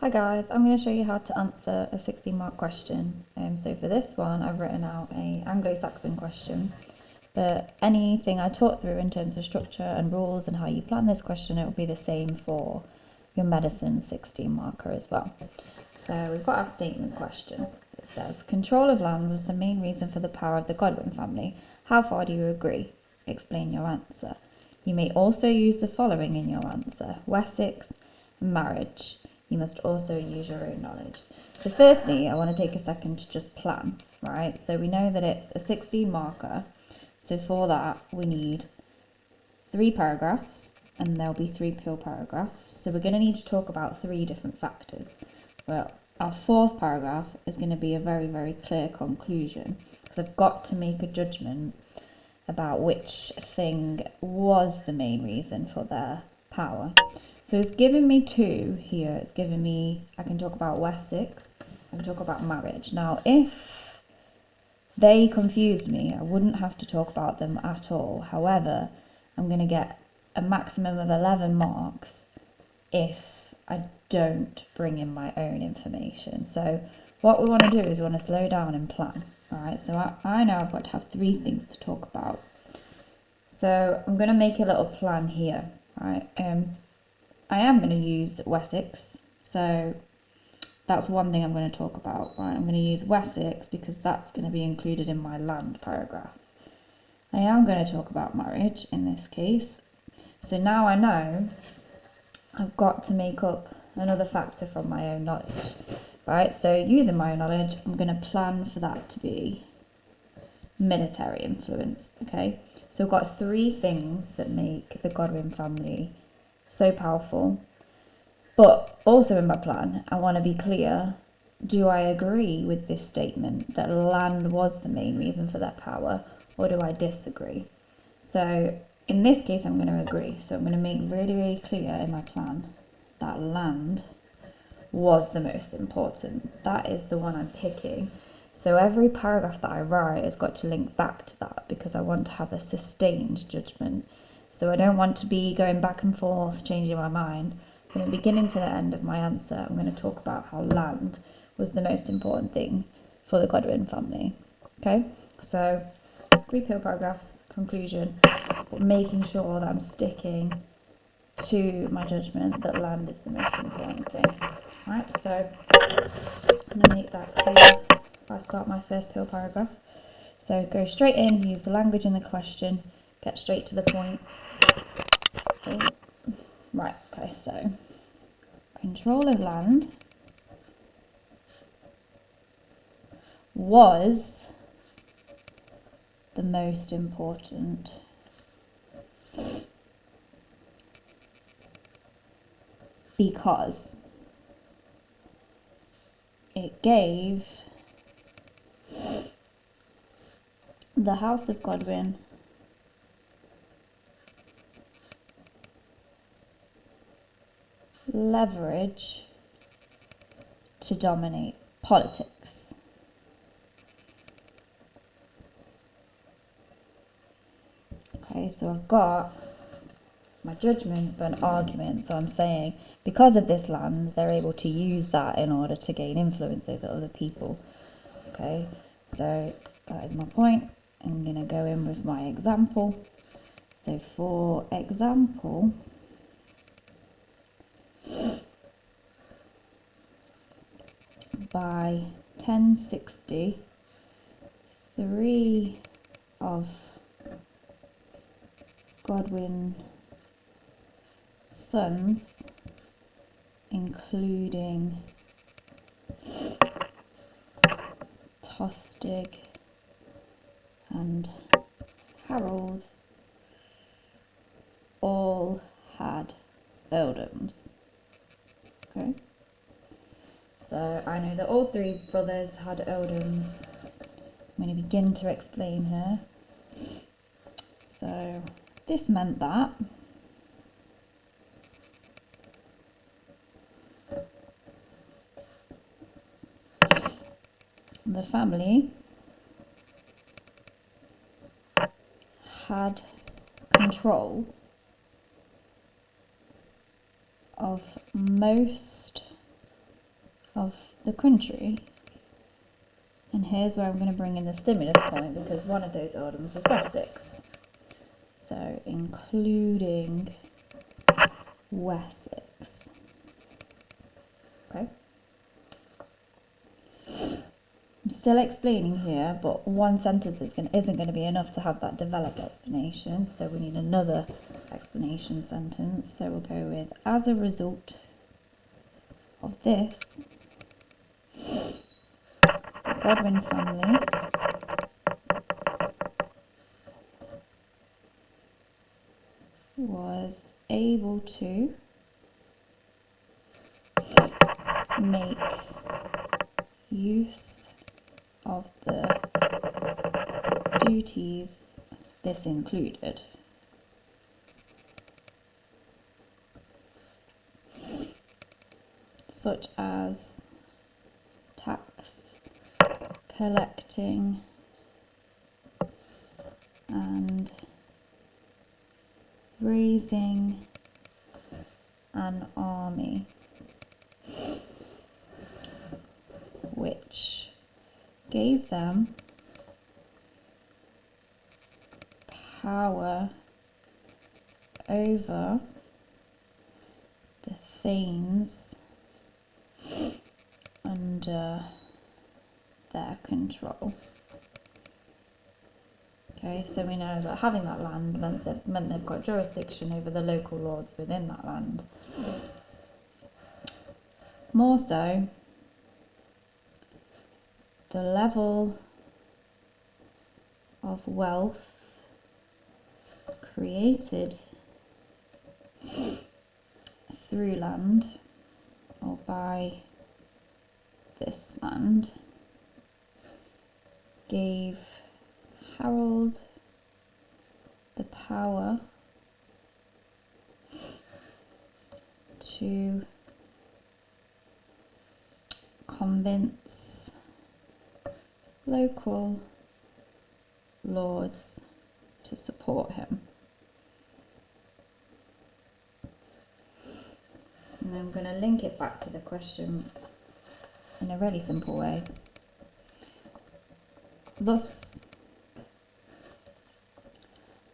Hi guys, I'm going to show you how to answer a 16-mark question. So for this one, I've written out a Anglo-Saxon question, but anything I taught through in terms of structure and rules and how you plan this question, it will be the same for your medicine 16-marker as well. So we've got our statement question. It says, control of land was the main reason for the power of the Godwin family. How far do you agree? Explain your answer. You may also use the following in your answer: Wessex, marriage. You must also use your own knowledge. So firstly, I want to take a second to just plan, right? So we know that it's a 16 marker. So for that, we need 3 paragraphs, and there'll be 3 pure paragraphs. So we're going to need to talk about 3 different factors. Well, our 4th paragraph is going to be a very, very clear conclusion, because I've got to make a judgment about which thing was the main reason for their power. So it's given me 2 here. It's given me, I can talk about Wessex, I can talk about marriage. Now, if they confused me, I wouldn't have to talk about them at all. However, I'm going to get a maximum of 11 marks if I don't bring in my own information. So what we want to do is we want to slow down and plan. All right, so I know I've got to have 3 things to talk about. So I'm going to make a little plan here. All right, I am going to use Wessex, so that's one thing I'm going to talk about. Right, I'm going to use Wessex because that's going to be included in my land paragraph. I am going to talk about marriage in this case. So now I know I've got to make up another factor from my own knowledge. Right, so using my own knowledge, I'm going to plan for that to be military influence. Okay, so I've got 3 things that make the Godwin family so powerful. But also in my plan, I want to be clear, do I agree with this statement that land was the main reason for their power, or do I disagree? So in this case, I'm going to agree. So I'm going to make really, really clear in my plan that land was the most important. That is the one I'm picking. So every paragraph that I write has got to link back to that, because I want to have a sustained judgment. So I don't want to be going back and forth, changing my mind. From the beginning to the end of my answer, I'm going to talk about how land was the most important thing for the Godwin family. Okay, so 3 pure paragraphs, conclusion, but making sure that I'm sticking to my judgment that land is the most important thing. Right, so I'm going to make that clear if I start my first pure paragraph. So go straight in, use the language in the question, get straight to the point. Okay. Right, okay, so control of land was the most important because it gave the House of Godwin leverage to dominate politics. Okay, so I've got my judgment but an argument. So I'm saying because of this land, they're able to use that in order to gain influence over other people. Okay, so that is my point. I'm going to go in with my example. So for example, by 1060, 3 of Godwin's sons, including Tostig and Harold, all had earldoms. Okay, so I know that all 3 brothers had earldoms. I'm going to begin to explain here. So this meant that the family had control of most of the country. And here's where I'm going to bring in the stimulus point, because one of those earldoms was Wessex. So including Wessex. Okay. I'm still explaining here, but one sentence isn't going to be enough to have that developed explanation, so we need another explanation sentence. So we'll go with, as a result of this, the Godwin family was able to make use of the duties this included. Such as tax collecting and raising an army, which gave them power over the thanes under their control. Okay, so we know that having that land meant they've got jurisdiction over the local lords within that land. More so, the level of wealth created through land or by this land gave Harold the power to convince local lords to support him. And I'm going to link it back to the question in a really simple way. Thus,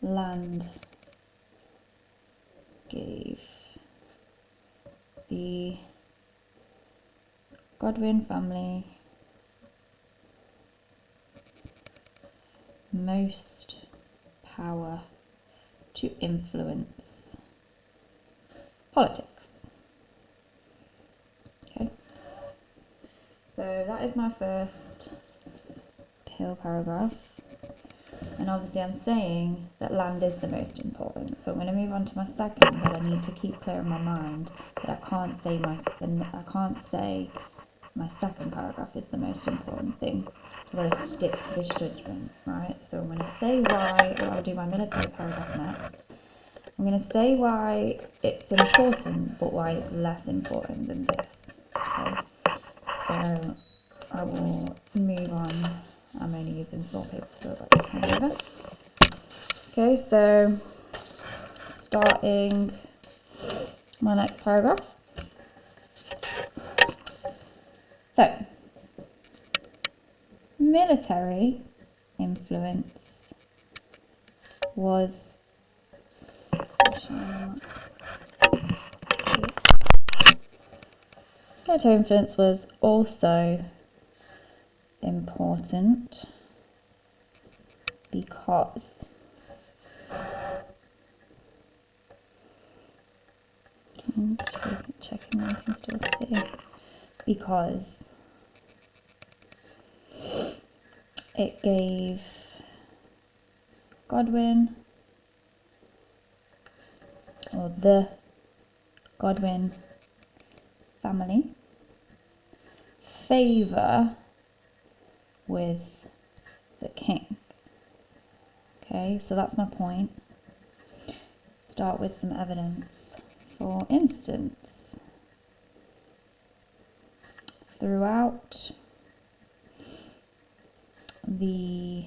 land gave the Godwin family most power to influence politics. Okay, so that is my first pill paragraph, and obviously I'm saying that land is the most important, so I'm going to move on to my second, but I need to keep clear in my mind that I can't say my second paragraph is the most important thing. So I'm going to stick to this judgment, right? So I'm going to say why, I'll do my military paragraph next. I'm going to say why it's important, but why it's less important than this. Okay, so I will move on. I'm only using small paper, so I'd like to turn over. Okay, so starting my next paragraph. So, military influence was also important because checking I can still see, because it gave Godwin, or the Godwin family, favour with the king. Okay, so that's my point. Start with some evidence. For instance, throughout the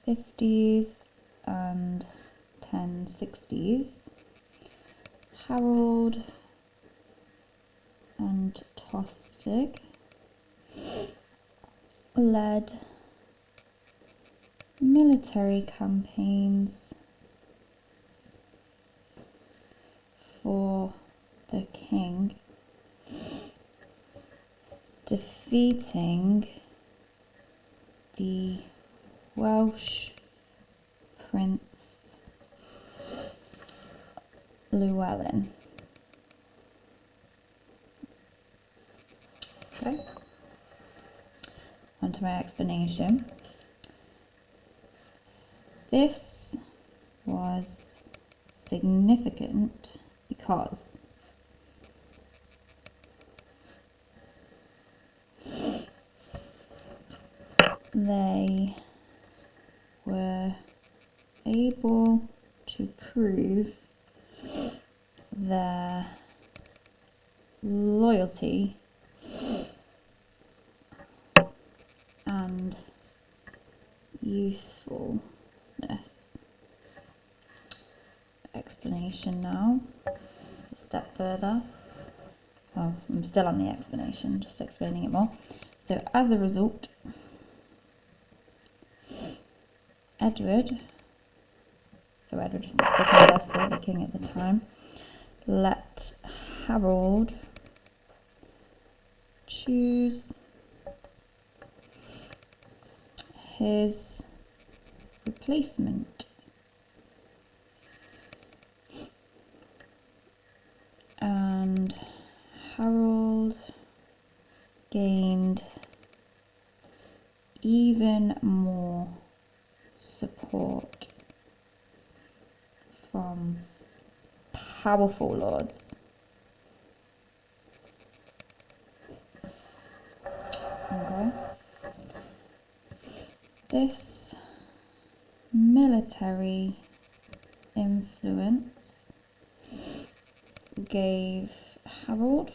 50s and 1060s, Harold and Tostig led military campaigns for the king, defeating the Welsh Prince Llewellyn. Okay, on to my explanation. This was significant because they were able to prove their loyalty and usefulness. Explanation now. A step further. Oh, I'm still on the explanation, just explaining it more. So as a result, Edward is the confessor, the king at the time, let Harold choose his replacement, and Harold gained even more support from powerful lords. Okay. This military influence gave Harold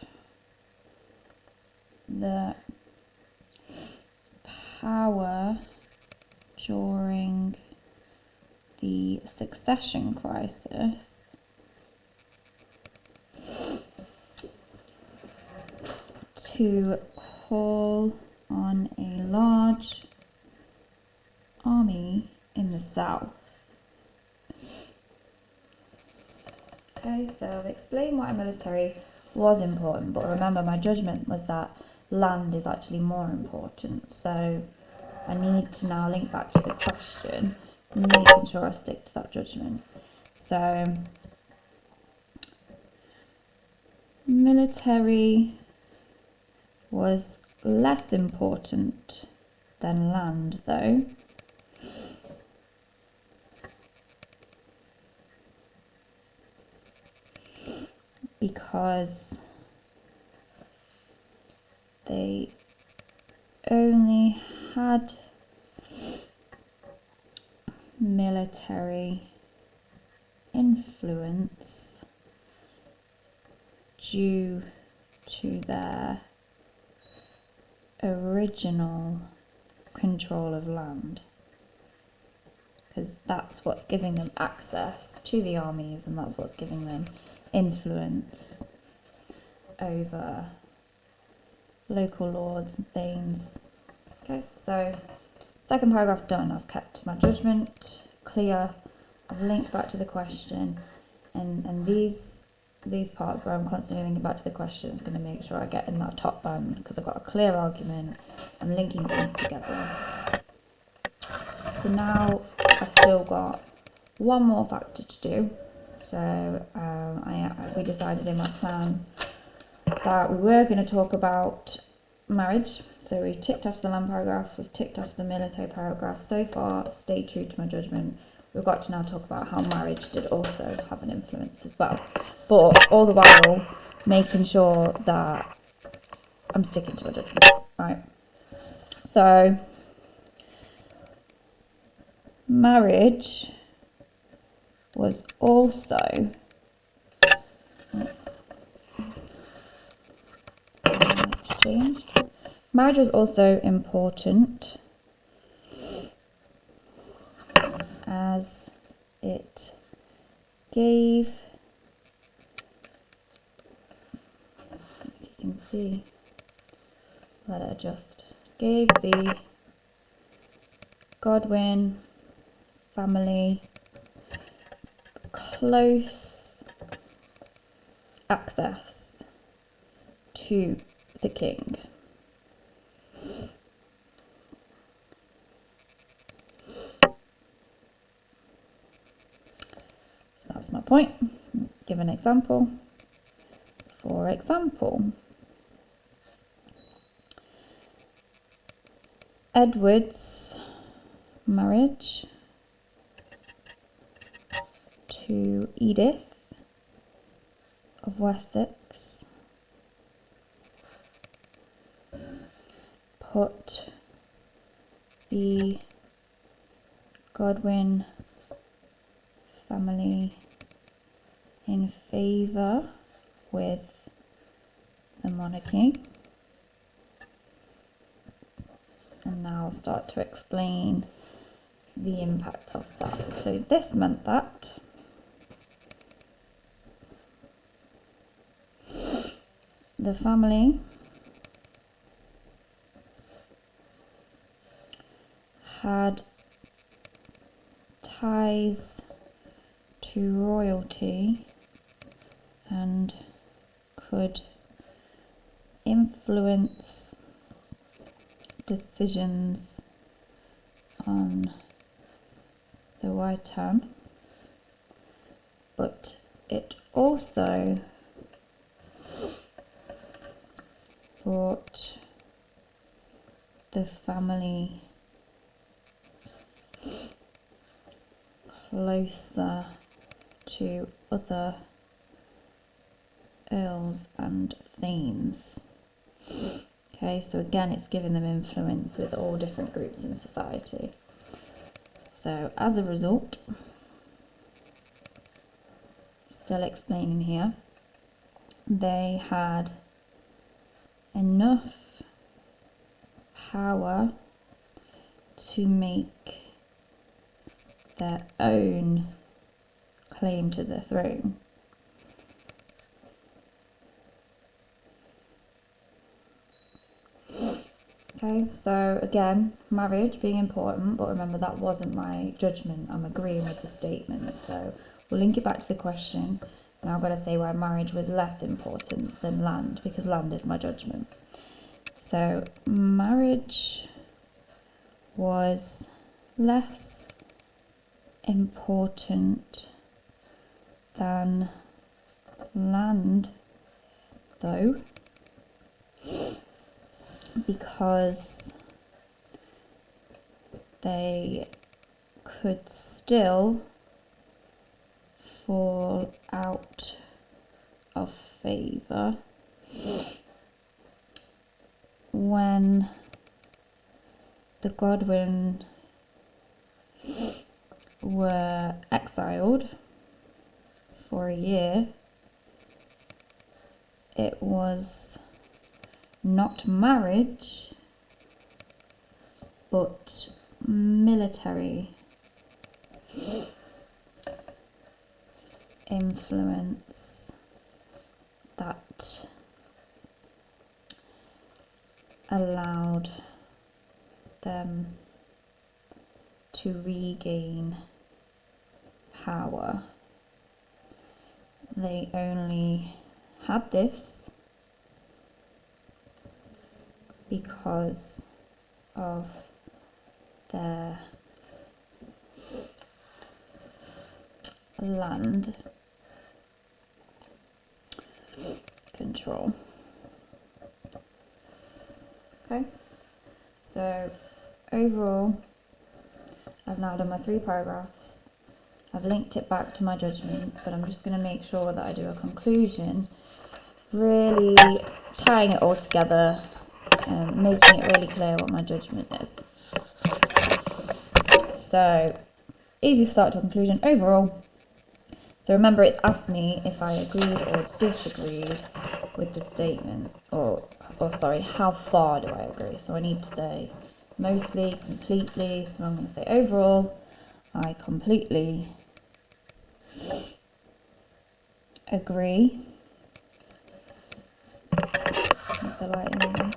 the power during the succession crisis to call on a large army in the south. Okay, so I've explained why military was important, but remember my judgment was that land is actually more important. So I need to now link back to the question, making sure I stick to that judgment. So military was less important than land, though, because they only had military influence due to their original control of land, because that's what's giving them access to the armies, and that's what's giving them influence over local lords and things. Okay, so second paragraph done. I've kept my judgment clear, I've linked back to the question, and these parts where I'm constantly linking back to the question is going to make sure I get in that top band, because I've got a clear argument, I'm linking things together. So now I've still got one more factor to do. So we decided in my plan that we were going to talk about marriage. So we've ticked off the land paragraph, we've ticked off the military paragraph. So far, stayed true to my judgment. We've got to now talk about how marriage did also have an influence as well. But all the while, making sure that I'm sticking to my judgment, right? So, marriage was also marriage was also important as it gave can see, let it adjust, gave the Godwin family close access to the king. That's my point. Give an example. For example, Edward's marriage to Edith of Wessex put the Godwin family in favour with the monarchy. And now I'll start to explain the impact of that. So this meant that the family had ties to royalty and could influence decisions on the White Town, but it also brought the family closer to other earls and thanes. Okay, so again, it's giving them influence with all different groups in society. So as a result, still explaining here, they had enough power to make their own claim to the throne. Okay, so again, marriage being important, but remember that wasn't my judgment. I'm agreeing with the statement. So we'll link it back to the question. Now I've got to say why marriage was less important than land, because land is my judgment. So marriage was less important than land, though, because they could still fall out of favour when the Godwin were exiled for a year. It was not marriage, but military influence that allowed them to regain power. They only had this because of their land control. Okay, so overall, I've now done my 3 paragraphs. I've linked it back to my judgment, but I'm just going to make sure that I do a conclusion, really tying it all together and making it really clear what my judgment is. So, easy start to conclusion overall. So remember, it's asked me if I agreed or disagreed with the statement, or sorry, how far do I agree? So I need to say mostly, completely. So I'm going to say overall, I completely agree the lightning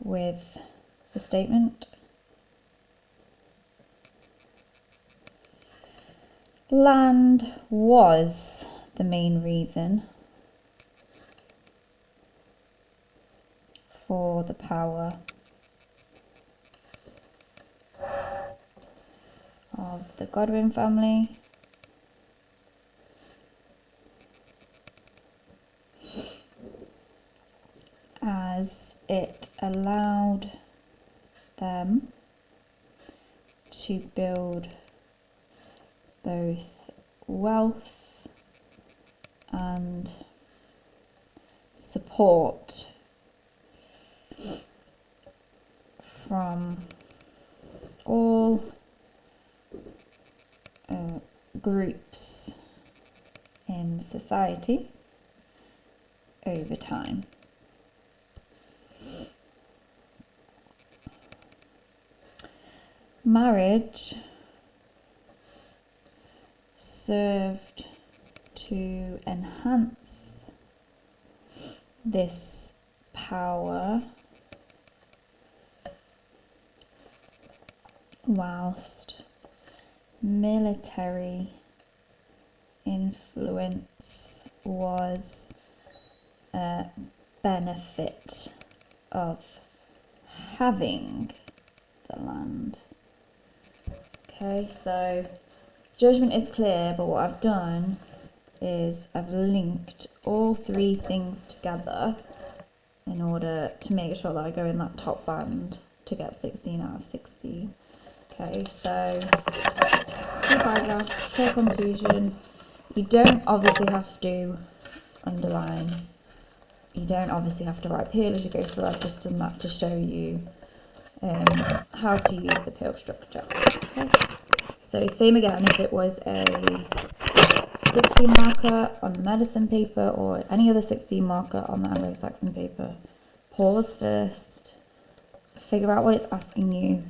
with the statement. Land was the main reason for the power of the Godwin family. As it allowed them to build both wealth and support from all groups in society over time. Marriage served to enhance this power whilst military influence was a benefit of having the land. Okay, so judgment is clear, but what I've done is I've linked all three things together in order to make sure that I go in that top band to get 16 out of 16. Okay, so 2 paragraphs, clear conclusion. You don't obviously have to underline. You don't obviously have to write PIL as you go through. I've just done that to show you how to use the PIL structure. Okay. So same again, if it was a 16 marker on the medicine paper or any other 16 marker on the Anglo-Saxon paper, pause first, figure out what it's asking you.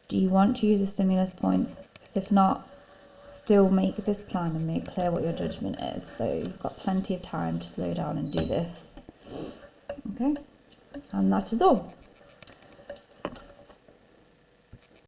Do you want to use the stimulus points? Because if not, still make this plan and make clear what your judgment is. So you've got plenty of time to slow down and do this. Okay, and that is all.